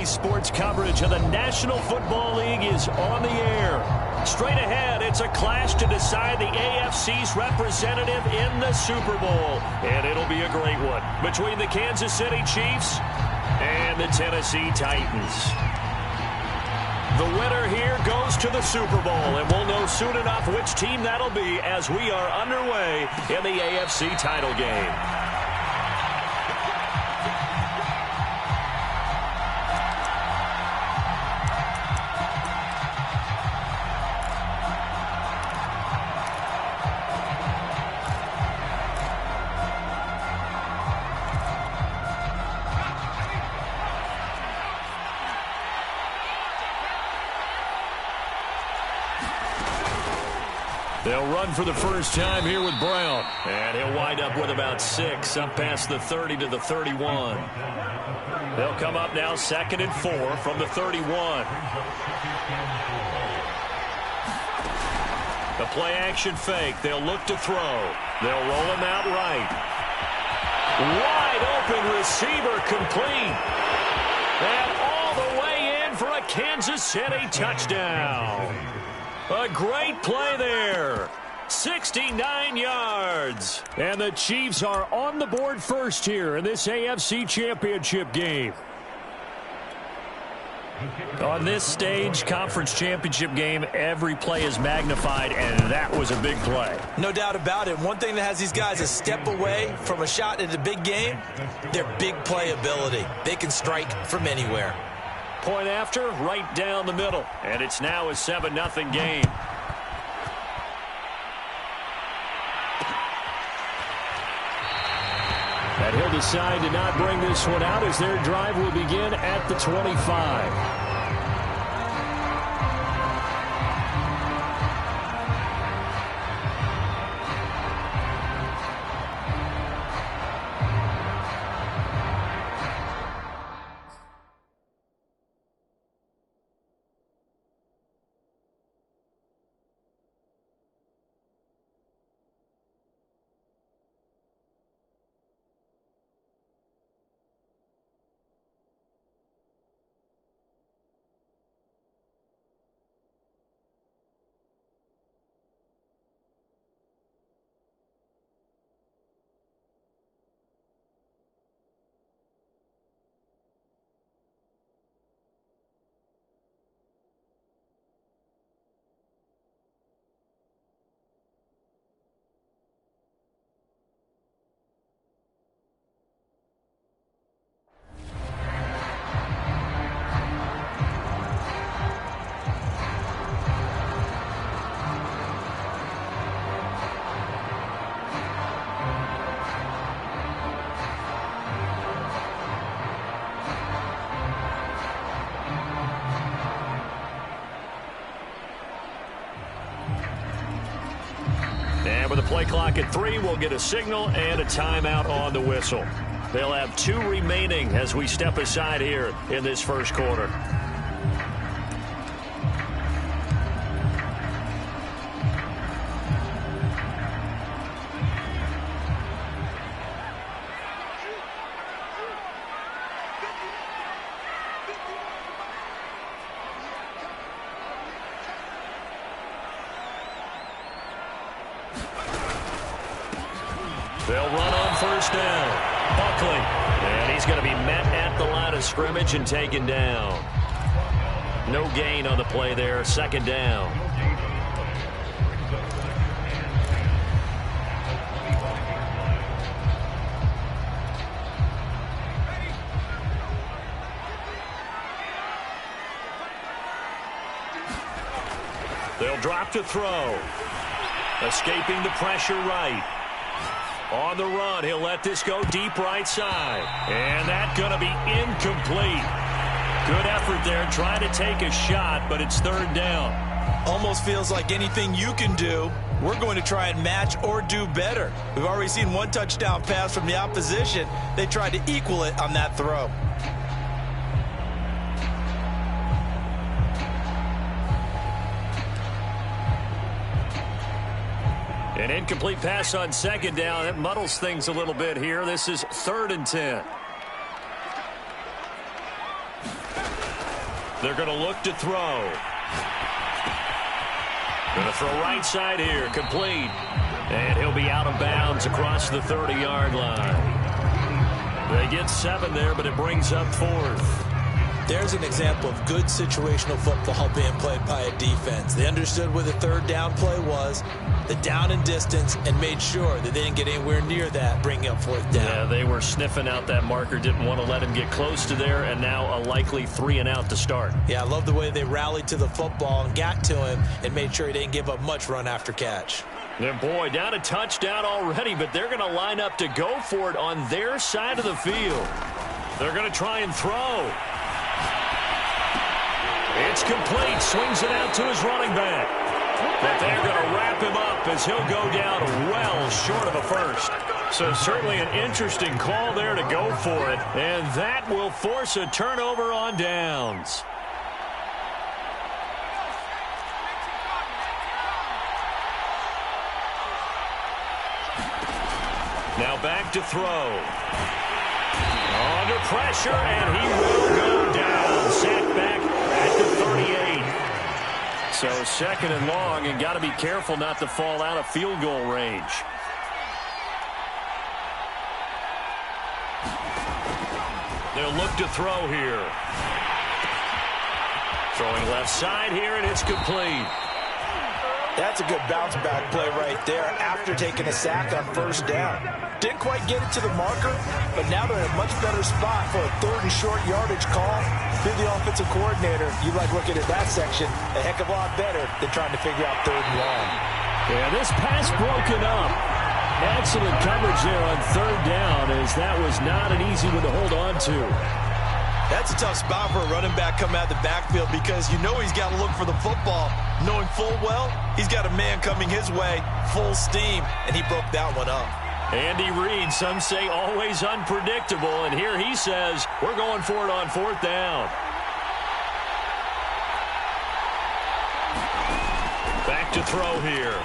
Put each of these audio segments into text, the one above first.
sports coverage of the National Football League is on the air. Straight ahead, it's a clash to decide the AFC's representative in the Super Bowl. And it'll be a great one between the Kansas City Chiefs and the Tennessee Titans. The winner here goes to the Super Bowl, and we'll know soon enough which team that'll be as we are underway in the AFC title game. They'll run for the first time here with Brown. And he'll wind up with about 6, up past the 30 to the 31. They'll come up now 2nd and 4 from the 31. The play action fake. They'll look to throw. They'll roll him out right. Wide open receiver complete. And all the way in for a Kansas City touchdown. A great play there. 69 yards. And the Chiefs are on the board first here in this AFC Championship game. On this stage, conference championship game, every play is magnified, and that was a big play. No doubt about it. One thing that has these guys a step away from a shot at a big game, their big play ability. They can strike from anywhere. Point after, right down the middle. And it's now a 7-0 game. And he'll decide to not bring this one out as their drive will begin at the 25. And with the play clock at 3, we'll get a signal and a timeout on the whistle. They'll have 2 remaining as we step aside here in this first quarter. They'll run on first down. Buckley. And he's going to be met at the line of scrimmage and taken down. No gain on the play there. 2nd down. They'll drop to throw. Escaping the pressure right. On the run, he'll let this go deep right side. And that's going to be incomplete. Good effort there trying to take a shot, but it's 3rd down. Almost feels like anything you can do, we're going to try and match or do better. We've already seen 1 touchdown pass from the opposition. They tried to equal it on that throw. An incomplete pass on 2nd down. That muddles things a little bit here. This is 3rd and 10. They're going to look to throw. Going to throw right side here, complete. And he'll be out of bounds across the 30-yard line. They get 7 there, but it brings up 4th. There's an example of good situational football being played by a defense. They understood where the 3rd down play was, the down and distance, and made sure that they didn't get anywhere near that, bringing up 4th down. Yeah, they were sniffing out that marker, didn't want to let him get close to there, and now a likely 3 and out to start. Yeah, I love the way they rallied to the football and got to him and made sure he didn't give up much run after catch. And boy, down a touchdown already, but they're going to line up to go for it on their side of the field. They're going to try and throw. It's complete. Swings it out to his running back. But they're going to wrap him up as he'll go down well short of a first. So certainly an interesting call there to go for it. And that will force a turnover on downs. Now back to throw. Under pressure, and he will go down. Sacked back at the 38. So 2nd and long, and got to be careful not to fall out of field goal range. They'll look to throw here. Throwing left side here, and it's complete. That's a good bounce-back play right there after taking a sack on 1st down. Didn't quite get it to the marker, but now they're in a much better spot for a 3rd and short yardage call. If you're the offensive coordinator, you like looking at that section a heck of a lot better than trying to figure out 3rd and long. Yeah, this pass broken up. Excellent coverage there on 3rd down, as that was not an easy one to hold on to. That's a tough spot for a running back coming out of the backfield because you know he's got to look for the football, knowing full well he's got a man coming his way, full steam, and he broke that one up. Andy Reid, some say always unpredictable, and here he says we're going for it on 4th down. Back to throw here.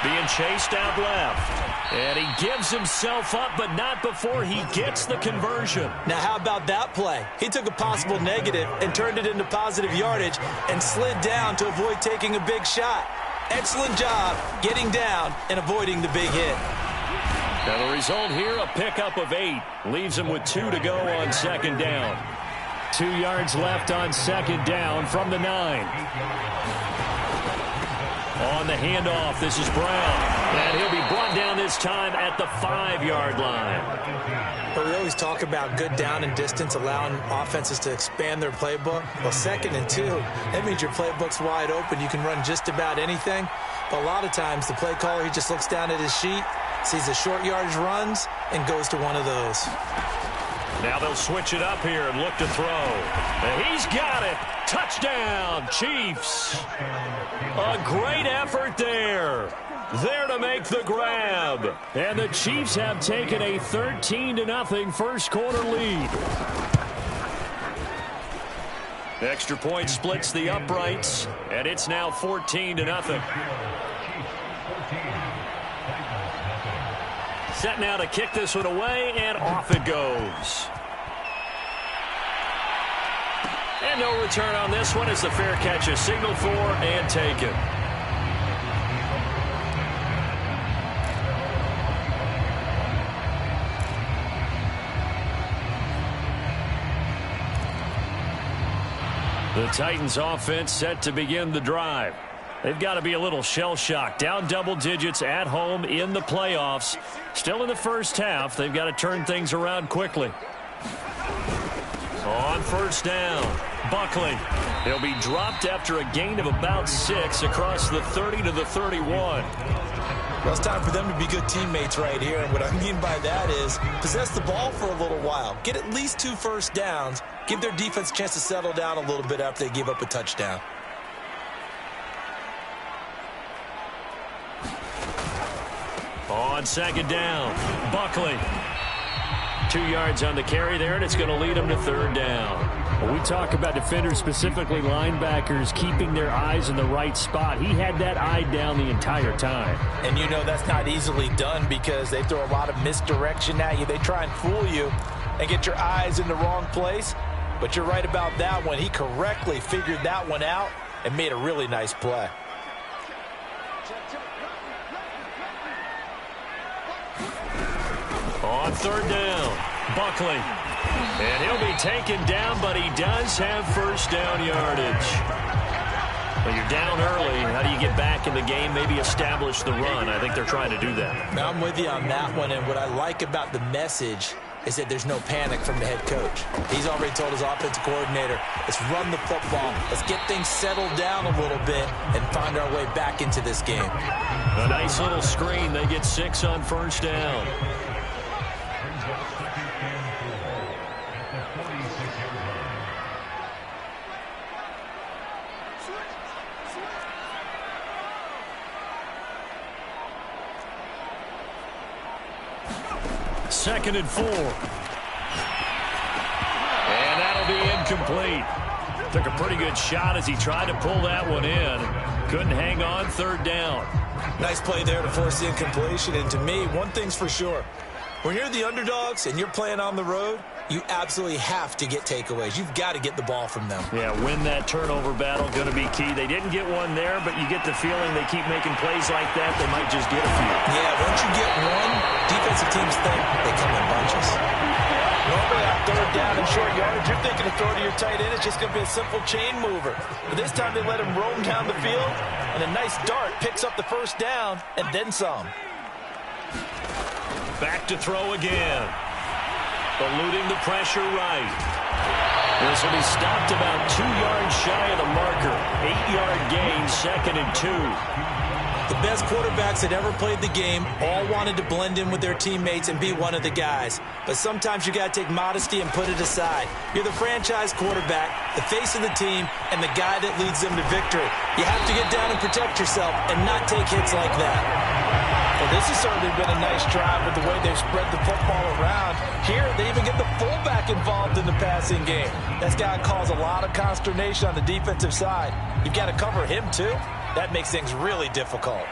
Being chased out left. And he gives himself up, but not before he gets the conversion. Now, how about that play? He took a possible negative and turned it into positive yardage and slid down to avoid taking a big shot. Excellent job getting down and avoiding the big hit. Now, the result here, a pickup of 8. Leaves him with 2 to go on 2nd down. 2 yards left on 2nd down from the 9. On the handoff, this is Brown. And he'll be brought down this time at the 5-yard line. But we always talk about good down and distance, allowing offenses to expand their playbook. Well, 2nd and 2, that means your playbook's wide open. You can run just about anything. But a lot of times, the play caller, he just looks down at his sheet, sees the short yardage runs, and goes to one of those. Now they'll switch it up here and look to throw. And he's got it. Touchdown, Chiefs. A great effort there. There to make the grab. And the Chiefs have taken a 13-0 first quarter lead. Extra point splits the uprights, and it's now 14-0. Set now to kick this one away, and off it goes. And no return on this one as the fair catch is signaled for and taken. The Titans offense set to begin the drive. They've got to be a little shell-shocked. Down double digits at home in the playoffs. Still in the first half. They've got to turn things around quickly. On 1st down, Buckley. He'll be dropped after a gain of about 6 across the 30 to the 31. Well, it's time for them to be good teammates right here. And what I mean by that is possess the ball for a little while. Get at least 2 first downs. Give their defense a chance to settle down a little bit after they give up a touchdown. On 2nd down, Buckley. 2 yards on the carry there, and it's going to lead them to 3rd down. When we talk about defenders, specifically linebackers, keeping their eyes in the right spot, he had that eye down the entire time. And you know that's not easily done because they throw a lot of misdirection at you. They try and fool you and get your eyes in the wrong place. But you're right about that one. He correctly figured that one out and made a really nice play. On third down, Buckley. And he'll be taken down, but he does have first down yardage. Well, you're down early. How do you get back in the game, maybe establish the run? I think they're trying to do that. Now, I'm with you on that one, and what I like about the message is that there's no panic from the head coach. He's already told his offensive coordinator, let's run the football. Let's get things settled down a little bit and find our way back into this game. A nice little screen. They get 6 on first down. Second and 4. And that'll be incomplete. Took a pretty good shot as he tried to pull that one in. Couldn't hang on third down. Nice play there to force the incompletion. And to me, one thing's for sure. When you're the underdogs and you're playing on the road, you absolutely have to get takeaways. You've got to get the ball from them. Yeah, win that turnover battle, going to be key. They didn't get one there, but you get the feeling they keep making plays like that, they might just get a few. Yeah, once you get one, defensive teams think they come in bunches. Normally on third down and short yardage, you're thinking to throw to your tight end. It's just going to be a simple chain mover. But this time they let him roam down the field, and a nice dart picks up the first down and then some. Back to throw again. Eluding the pressure right. This will be stopped about 2 yards shy of the marker. 8-yard gain, 2nd and 2. The best quarterbacks that ever played the game all wanted to blend in with their teammates and be one of the guys. But sometimes you got to take modesty and put it aside. You're the franchise quarterback, the face of the team, and the guy that leads them to victory. You have to get down and protect yourself and not take hits like that. Well, this has certainly been a nice drive with the way they've spread the football around. Here, they even get the fullback involved in the passing game. That's got to cause a lot of consternation on the defensive side. You've got to cover him, too. That makes things really difficult.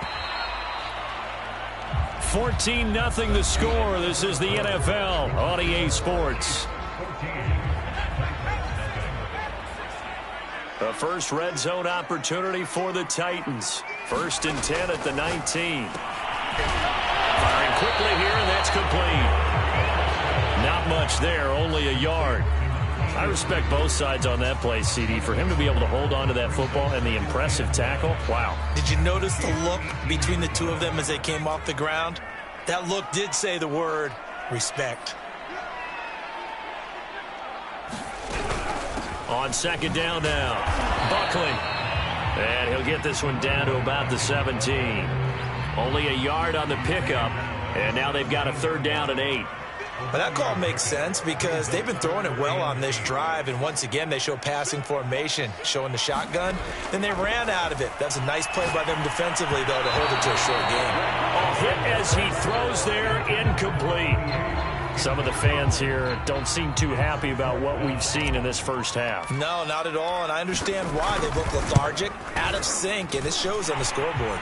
14-0 the score. This is the NFL on EA Sports. The first red zone opportunity for the Titans. 1st and 10 at the 19. Firing quickly here, and that's complete. Not much there, only a yard. I respect both sides on that play, CD. For him to be able to hold on to that football and the impressive tackle, wow. Did you notice the look between the two of them as they came off the ground? That look did say the word respect. On 2nd down now, Buckley. And he'll get this one down to about the 17. Only a yard on the pickup, and now they've got a 3rd down and 8. But that call makes sense because they've been throwing it well on this drive, and once again they show passing formation, showing the shotgun. Then they ran out of it. That's a nice play by them defensively, though, to hold it to a short game. A hit as he throws there, incomplete. Some of the fans here don't seem too happy about what we've seen in this first half. No, not at all, and I understand why. They look lethargic, out of sync, and it shows on the scoreboard.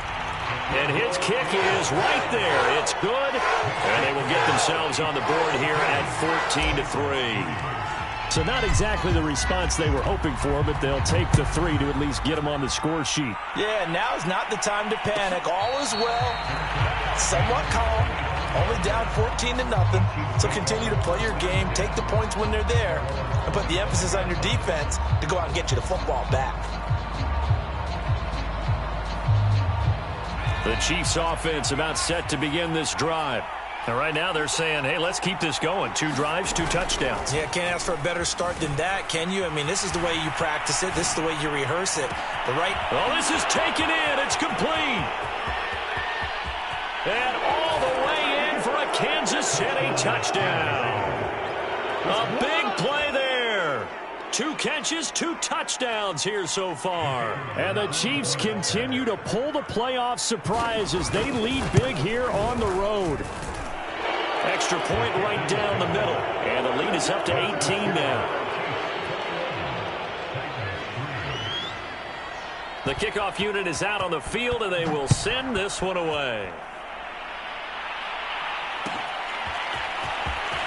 And his kick is right there. It's good. And they will get themselves on the board here at 14-3. So not exactly the response they were hoping for, but they'll take the 3 to at least get them on the score sheet. Yeah, now's not the time to panic. All is well. Somewhat calm. Only down 14-0. So continue to play your game, take the points when they're there, and put the emphasis on your defense to go out and get you the football back. The Chiefs offense about set to begin this drive. And right now they're saying, hey, let's keep this going. 2 drives, 2 touchdowns. Yeah, can't ask for a better start than that, can you? I mean, this is the way you practice it. This is the way you rehearse it. Oh, this is taken in. It's complete. And all the way in for a Kansas City touchdown. A big play there. 2 catches, 2 touchdowns here so far. And the Chiefs continue to pull the playoff surprise as they lead big here on the road. Extra point right down the middle. And the lead is up to 18 now. The kickoff unit is out on the field, and they will send this one away.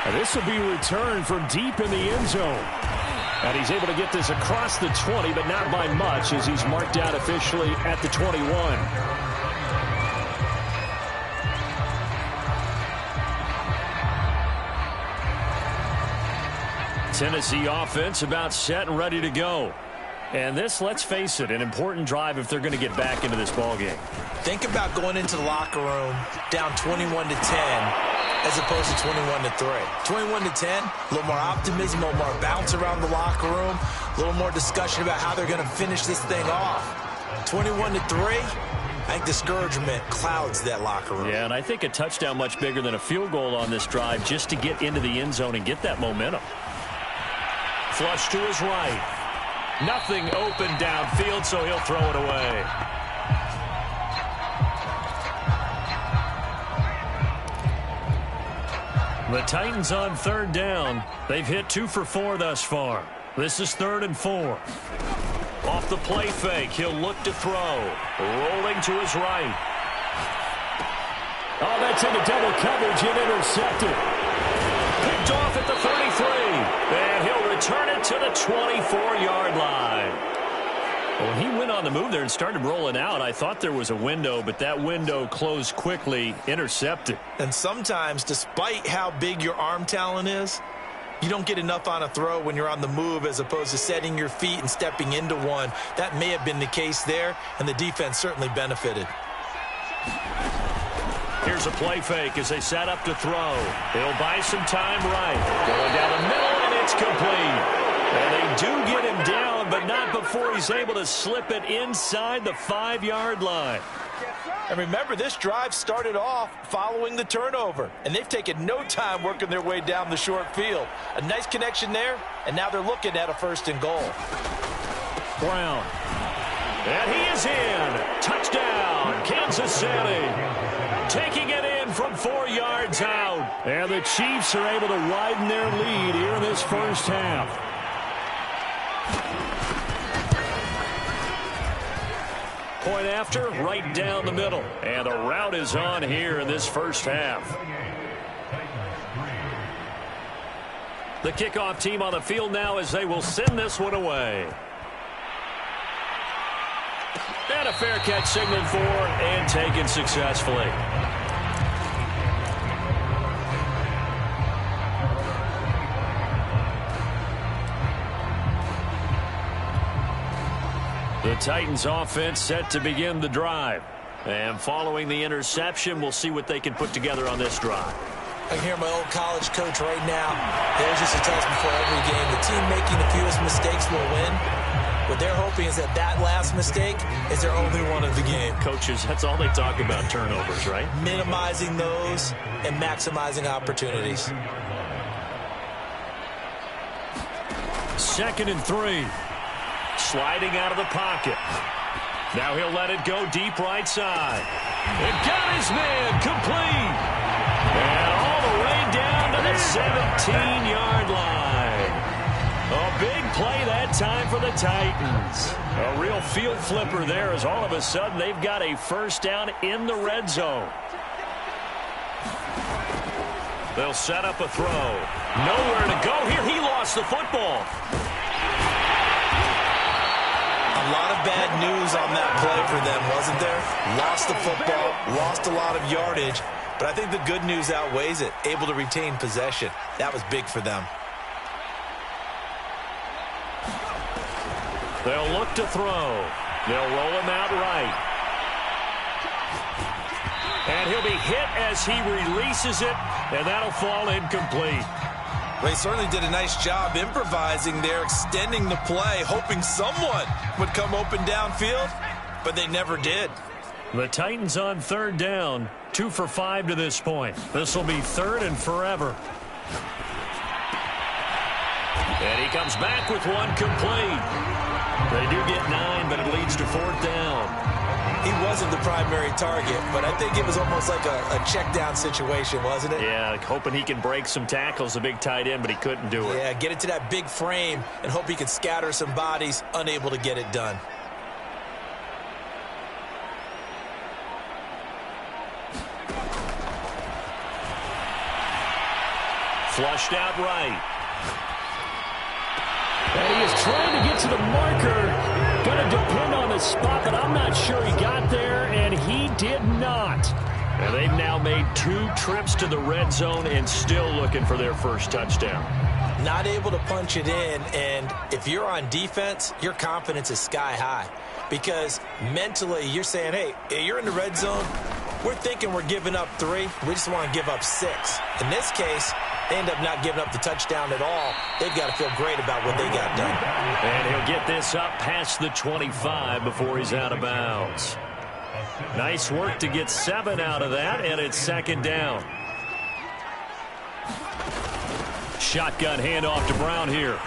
And this will be returned from deep in the end zone. And he's able to get this across the 20, but not by much as he's marked out officially at the 21. Tennessee offense about set and ready to go. And this, let's face it, an important drive if they're going to get back into this ballgame. Think about going into the locker room down 21-10 as opposed to 21-3. 21-10, a little more optimism, a little more bounce around the locker room, a little more discussion about how they're going to finish this thing off. 21-3, I think discouragement clouds that locker room. Yeah, and I think a touchdown much bigger than a field goal on this drive just to get into the end zone and get that momentum. Flush to his right. Nothing open downfield, so he'll throw it away. The Titans on third down. They've hit 2 for 4 thus far. This is 3rd and 4. Off the play fake, he'll look to throw. Rolling to his right. Oh, that's into double coverage and intercepted. Picked off at the 33. And he'll return it to the 24-yard line. When he went on the move there and started rolling out, I thought there was a window, but that window closed quickly, intercepted. And sometimes, despite how big your arm talent is, you don't get enough on a throw when you're on the move as opposed to setting your feet and stepping into one. That may have been the case there, and the defense certainly benefited. Here's a play fake as they set up to throw. They'll buy some time right. Going down the middle, and it's complete. And they do get him down, but not before he's able to slip it inside the 5-yard line. And remember, this drive started off following the turnover, and they've taken no time working their way down the short field. A nice connection there, and now they're looking at a 1st and goal. Brown. And he is in. Touchdown, Kansas City. Taking it in from 4 yards out. And the Chiefs are able to widen their lead here in this first half. Point after, right down the middle. And the route is on here in this first half. The kickoff team on the field now as they will send this one away. And a fair catch signaled for and taken successfully. The Titans offense set to begin the drive. And following the interception, we'll see what they can put together on this drive. I can hear my old college coach right now. There's just a test before every game. The team making the fewest mistakes will win. What they're hoping is that last mistake is their only one of the game. Coaches, that's all they talk about, turnovers, right? Minimizing those and maximizing opportunities. 2nd and 3. Sliding out of the pocket. Now he'll let it go deep right side. And got his man complete. And all the way down to the 17-yard line. A big play that time for the Titans. A real field flipper there as all of a sudden they've got a first down in the red zone. They'll set up a throw. Nowhere to go here. He lost the football. A lot of bad news on that play for them, wasn't there? Lost the football, lost a lot of yardage, but I think the good news outweighs it. Able to retain possession. That was big for them. They'll look to throw. They'll roll him out right. And he'll be hit as he releases it, and that'll fall incomplete. They certainly did a nice job improvising there, extending the play, hoping someone would come open downfield, but they never did. The Titans on third down, 2 for 5 to this point. This will be 3rd and forever. And he comes back with one complete. They do get 9, but it leads to 4th down. He wasn't the primary target, but I think it was almost like a check down situation, wasn't it? Yeah, hoping he can break some tackles, a big tight end, but he couldn't do it. Yeah, get it to that big frame and hope he could scatter some bodies, unable to get it done. Flushed out right. And he is trying to get to the marker. Going to depend on the spot, but I'm not sure he got there, and he did not. And they've now made 2 trips to the red zone and still looking for their first touchdown. Not able to punch it in, and if you're on defense, your confidence is sky high. Because mentally, you're saying, hey, you're in the red zone. We're thinking we're giving up 3. We just want to give up 6. In this case, they end up not giving up the touchdown at all. They've got to feel great about what they got done. And he'll get this up past the 25 before he's out of bounds. Nice work to get 7 out of that, and it's 2nd down. Shotgun handoff to Brown here.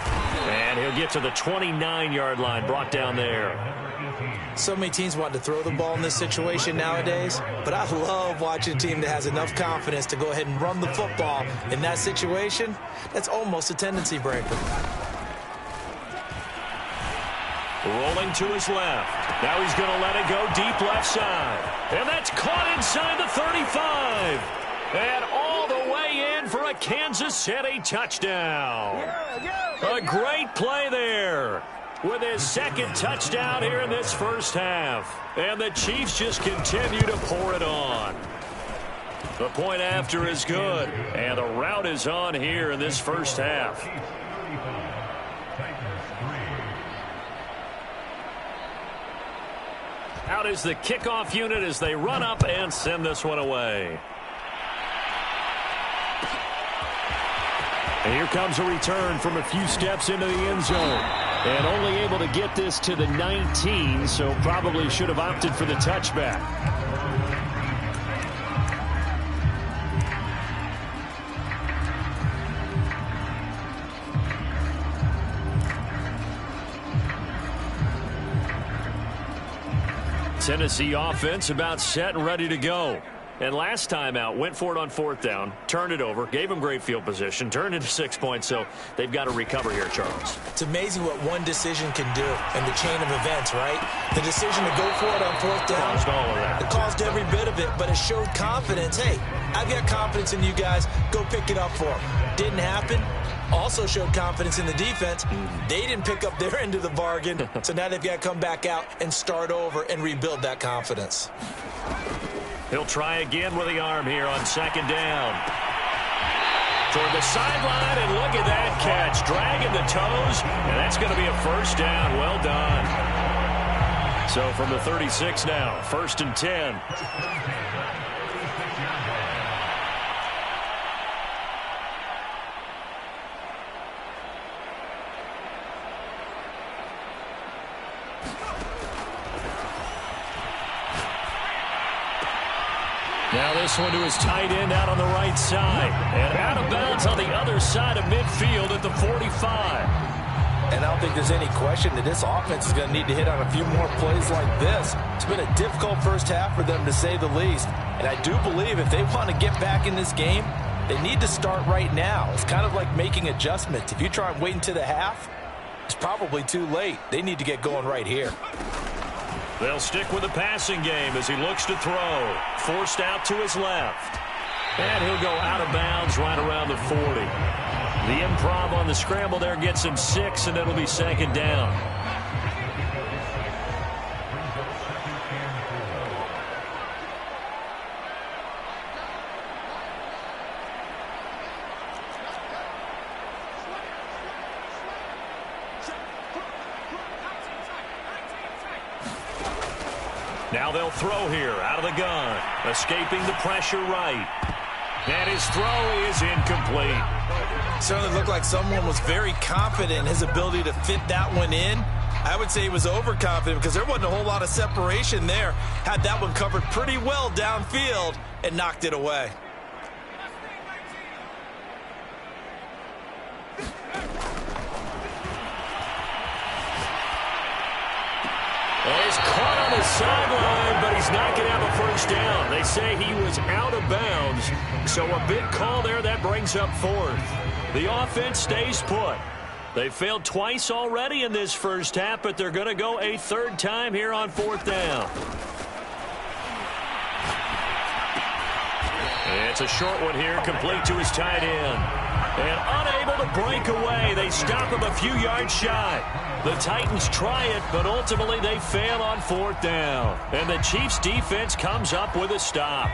And he'll get to the 29-yard line, brought down there. So many teams want to throw the ball in this situation nowadays, but I love watching a team that has enough confidence to go ahead and run the football. In that situation, that's almost a tendency breaker. Rolling to his left. Now he's going to let it go deep left side. And that's caught inside the 35. And all the way in for a Kansas City touchdown. A great play there with his 2nd touchdown here in this first half. And the Chiefs just continue to pour it on. The point after is good. And the route is on here in this first half. Out is the kickoff unit as they run up and send this one away. And here comes a return from a few steps into the end zone. And only able to get this to the 19, so probably should have opted for the touchback. Tennessee offense about set and ready to go. And last time out, went for it on 4th down, turned it over, gave them great field position, turned into 6 points, so they've got to recover here, Charles. It's amazing what one decision can do in the chain of events, right? The decision to go for it on 4th down. Caused all of that. It caused every bit of it, but it showed confidence. Hey, I've got confidence in you guys. Go pick it up for them. Didn't happen. Also showed confidence in the defense. They didn't pick up their end of the bargain, so now they've got to come back out and start over and rebuild that confidence. He'll try again with the arm here on 2nd down. Toward the sideline, and look at that catch. Dragging the toes, and that's going to be a first down. Well done. So from the 36 now, 1st and 10. Now this one to his tight end out on the right side. And out of bounds on the other side of midfield at the 45. And I don't think there's any question that this offense is going to need to hit on a few more plays like this. It's been a difficult first half for them, to say the least. And I do believe if they want to get back in this game, they need to start right now. It's kind of like making adjustments. If you try and wait until the half, it's probably too late. They need to get going right here. They'll stick with the passing game as he looks to throw. Forced out to his left. And he'll go out of bounds right around the 40. The improv on the scramble there gets him 6, and it'll be 2nd down. Now they'll throw here out of the gun. Escaping the pressure right. And his throw is incomplete. Certainly looked like someone was very confident in his ability to fit that one in. I would say he was overconfident because there wasn't a whole lot of separation there. Had that one covered pretty well downfield and knocked it away. He's caught on the sideline, but he's not going to have a first down. They say he was out of bounds, so a big call there. That brings up 4th. The offense stays put. They failed twice already in this first half, but they're going to go a 3rd time here on 4th down. It's a short one here, complete to his tight end. And unable to break away. They stop him a few yards shy. The Titans try it, but ultimately they fail on 4th down. And the Chiefs defense comes up with a stop.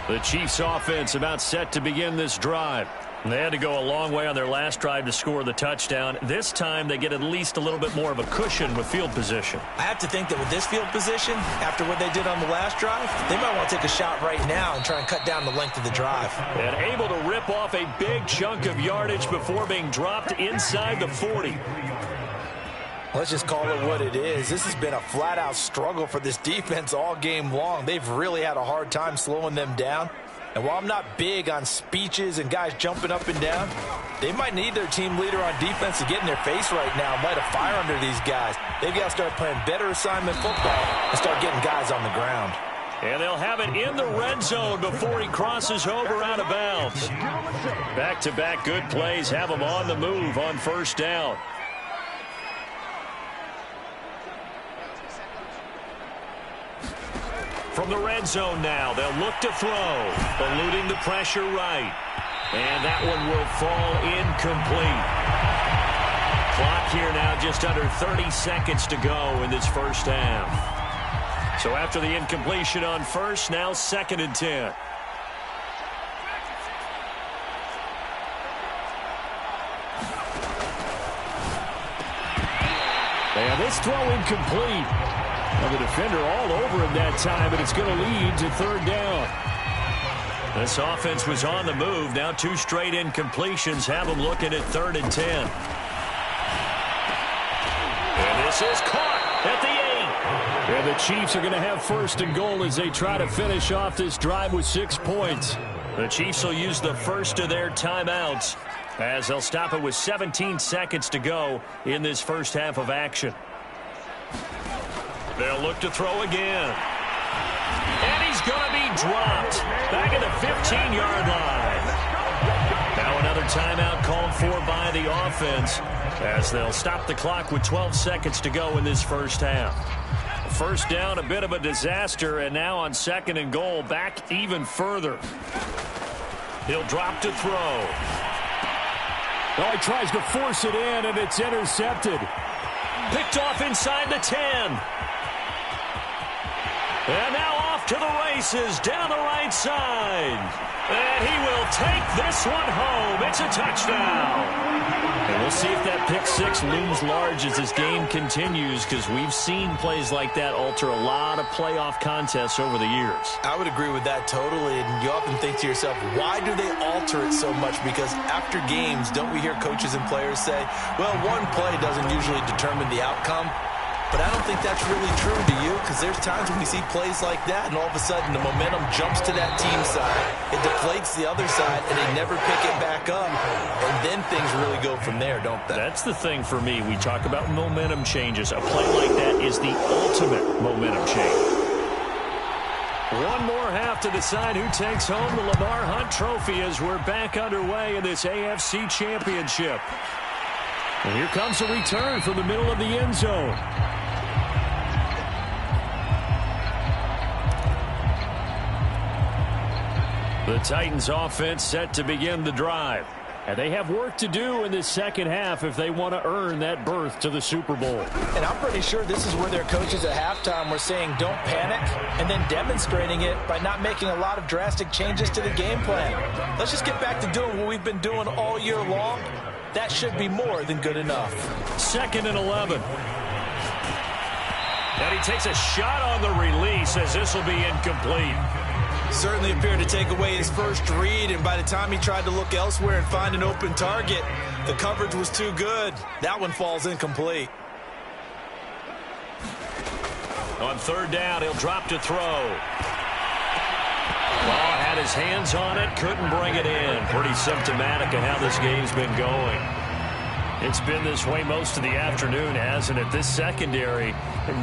The Chiefs offense about set to begin this drive. They had to go a long way on their last drive to score the touchdown. This time they get at least a little bit more of a cushion with field position. I have to think that with this field position, after what they did on the last drive, they might want to take a shot right now and try and cut down the length of the drive. And able to rip off a big chunk of yardage before being dropped inside the 40. Let's just call it what it is. This has been a flat-out struggle for this defense all game long. They've really had a hard time slowing them down. And while I'm not big on speeches and guys jumping up and down, they might need their team leader on defense to get in their face right now and light a fire under these guys. They've got to start playing better assignment football and start getting guys on the ground. And they'll have it in the red zone before he crosses over out of bounds. Back-to-back good plays have him on the move on 1st down. From the red zone now, they'll look to throw, eluding the pressure right. And that one will fall incomplete. Clock here now just under 30 seconds to go in this first half. So after the incompletion on 1st, now 2nd and 10. And this throw incomplete. Well, the defender all over him that time, but it's going to lead to 3rd down. This offense was on the move. Now 2 straight incompletions have them looking at 3rd and 10. And this is caught at the 8. And the Chiefs are going to have 1st and goal as they try to finish off this drive with 6 points. The Chiefs will use the first of their timeouts as they'll stop it with 17 seconds to go in this first half of action. They'll look to throw again. And he's going to be dropped back at the 15-yard line. Now another timeout called for by the offense as they'll stop the clock with 12 seconds to go in this first half. 1st down, a bit of a disaster, and now on 2nd and goal, back even further. He'll drop to throw. Oh, he tries to force it in, and it's intercepted. Picked off inside the 10. And now off to the races down the right side. And he will take this one home. It's a touchdown. And we'll see if that pick 6 looms large as this game continues, because we've seen plays like that alter a lot of playoff contests over the years. I would agree with that totally. And you often think to yourself, why do they alter it so much? Because after games, don't we hear coaches and players say, well, one play doesn't usually determine the outcome? But I don't think that's really true, do you? Because there's times when we see plays like that, and all of a sudden the momentum jumps to that team side. It deflates the other side, and they never pick it back up. And then things really go from there, don't they? That's the thing for me. We talk about momentum changes. A play like that is the ultimate momentum change. One more half to decide who takes home the Lamar Hunt Trophy as we're back underway in this AFC Championship. And here comes a return from the middle of the end zone. The Titans offense set to begin the drive. And they have work to do in this second half if they want to earn that berth to the Super Bowl. And I'm pretty sure this is where their coaches at halftime were saying don't panic, and then demonstrating it by not making a lot of drastic changes to the game plan. Let's just get back to doing what we've been doing all year long. That should be more than good enough. 2nd and 11. And he takes a shot on the release as this will be incomplete. Certainly appeared to take away his first read, and by the time he tried to look elsewhere and find an open target, the coverage was too good. That one falls incomplete. On 3rd down, he'll drop to throw. Ball had his hands on it, couldn't bring it in. Pretty symptomatic of how this game's been going. It's been this way most of the afternoon, hasn't it? This secondary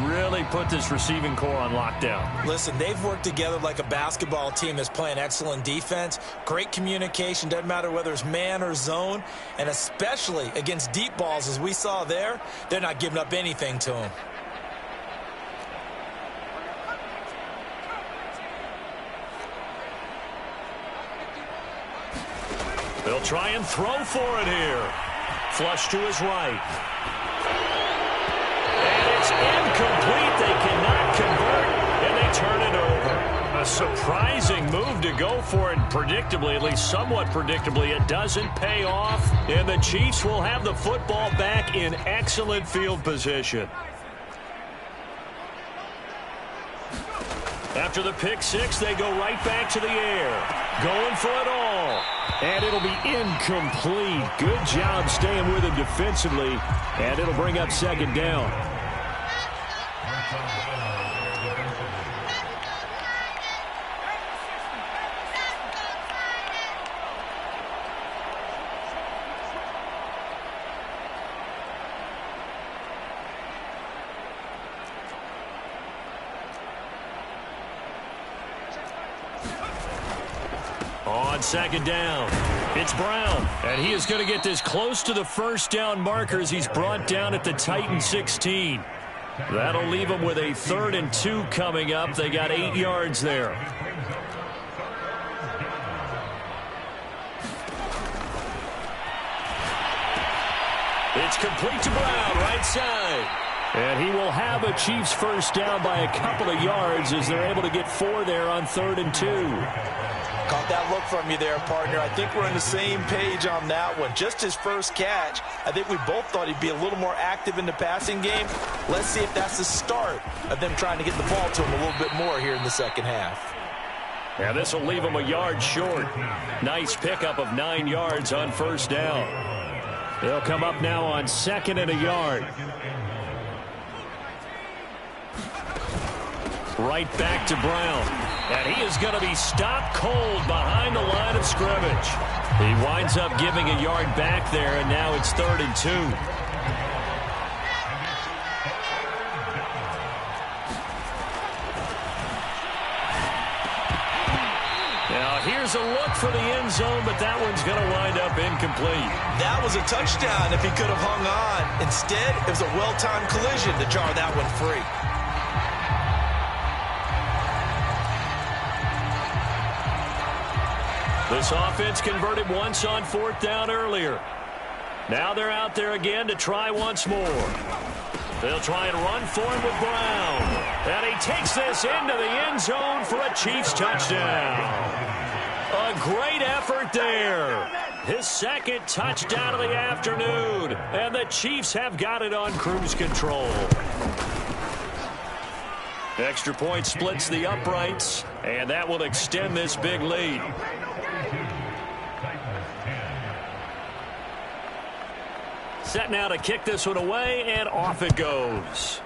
really put this receiving core on lockdown. Listen, they've worked together like a basketball team that's playing excellent defense. Great communication, doesn't matter whether it's man or zone. And especially against deep balls, as we saw there, they're not giving up anything to them. They'll try and throw for it here. Flush to his right. And it's incomplete. They cannot convert, and they turn it over. A surprising move to go for it. Predictably, at least somewhat predictably, it doesn't pay off. And the Chiefs will have the football back in excellent field position. After the pick six, they go right back to the air. Going for it all. And it'll be incomplete. Good job staying with him defensively. And it'll bring up second down. On second down, it's Brown, and he is going to get this close to the first down marker as he's brought down at the Titan 16. That'll leave him with a 3rd and 2 coming up. They got 8 yards there. It's complete to Brown, right side. And he will have a Chiefs first down by a couple of yards as they're able to get 4 there on 3rd and 2. Caught that look from you there, partner. I think we're on the same page on that one. Just his first catch, I think we both thought he'd be a little more active in the passing game. Let's see if that's the start of them trying to get the ball to him a little bit more here in the second half. Yeah, this will leave him a yard short. Nice pickup of 9 yards on first down. They'll come up now on 2nd and a yard. Right back to Brown. And he is going to be stopped cold behind the line of scrimmage. He winds up giving a yard back there, and now it's 3rd and 2. Now here's a look for the end zone, but that one's going to wind up incomplete. That was a touchdown if he could have hung on. Instead, it was a well-timed collision to jar that one free. This offense converted once on 4th down earlier. Now they're out there again to try once more. They'll try and run for him with Brown. And he takes this into the end zone for a Chiefs touchdown. A great effort there. His 2nd touchdown of the afternoon. And the Chiefs have got it on cruise control. Extra point splits the uprights. And that will extend this big lead. Set now to kick this one away, and off it goes.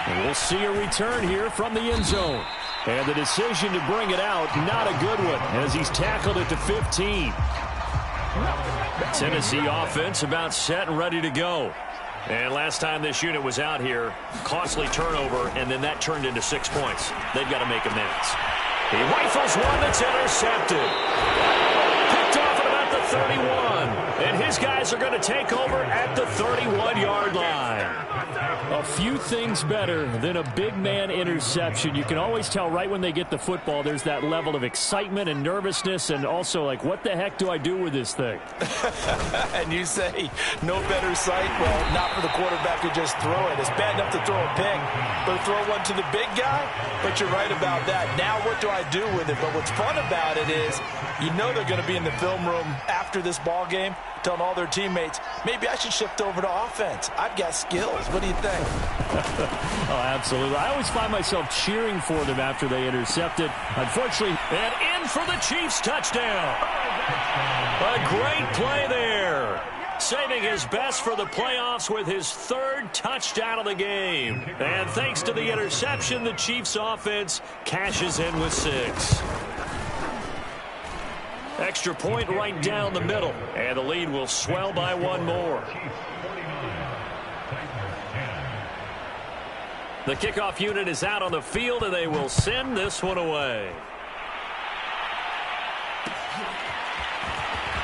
And we'll see a return here from the end zone. And the decision to bring it out, not a good one, as he's tackled at the 15. Tennessee offense about set and ready to go. And last time this unit was out here, costly turnover, and then that turned into 6 points. They've got to make amends. He rifles one that's intercepted. Picked off at about the 31. And his guys are going to take over at the 31-yard line. A few things better than a big man interception. You can always tell right when they get the football, there's that level of excitement and nervousness, and also like, what the heck do I do with this thing? And you say, no better sight? Well, not for the quarterback to just throw it. It's bad enough to throw a pick, but to throw one to the big guy? But you're right about that. Now what do I do with it? But what's fun about it is, you know they're going to be in the film room after this ball game, telling all their teammates, maybe I should shift over to offense. I've got skills. What do you think? Oh, absolutely. I always find myself cheering for them after they intercept it. Unfortunately, and in for the Chiefs touchdown. A great play there. Saving his best for the playoffs with his 3rd touchdown of the game. And thanks to the interception, the Chiefs offense cashes in with 6. Extra point right down the middle. And the lead will swell by 1 more. The kickoff unit is out on the field, and they will send this one away.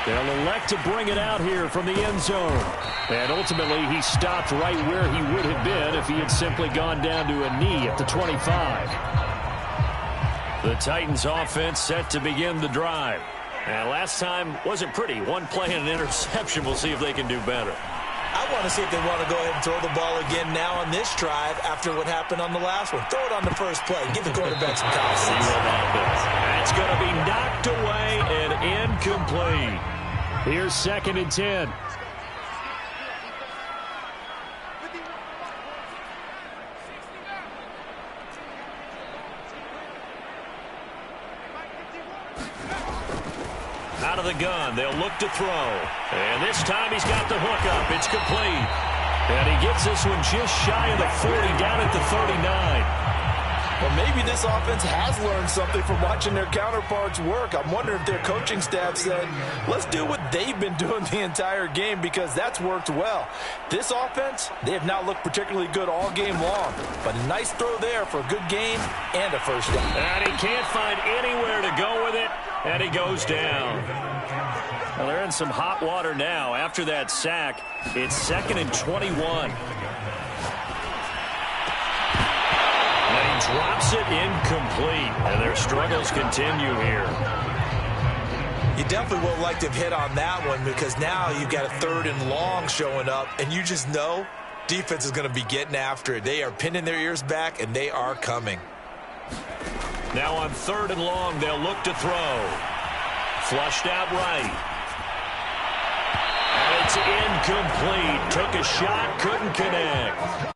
They'll elect to bring it out here from the end zone. And ultimately, he stopped right where he would have been if he had simply gone down to a knee at the 25. The Titans offense set to begin the drive. And last time wasn't pretty. One play and an interception. We'll see if they can do better. I want to see if they want to go ahead and throw the ball again now on this drive after what happened on the last one. Throw it on the first play. Give the quarterback some confidence. See what happens. That's going to be knocked away and incomplete. Here's 2nd and 10. Out of the gun, they'll look to throw. And this time he's got the hook up. It's complete. And he gets this one just shy of the 40, down at the 39. Well, maybe this offense has learned something from watching their counterparts work. I'm wondering if their coaching staff said, let's do what they've been doing the entire game, because that's worked well. This offense, they have not looked particularly good all game long. But a nice throw there for a good game and a first down. And he can't find anywhere to go with it, and he goes down. Well, they're in some hot water now. After that sack, it's 2nd and 21. And he drops it incomplete, and their struggles continue here. You definitely would like to have hit on that one, because now you've got a 3rd and long showing up, and you just know defense is going to be getting after it. They are pinning their ears back, and they are coming. Now on 3rd and long, they'll look to throw. Flushed out right. And it's incomplete. Took a shot, couldn't connect.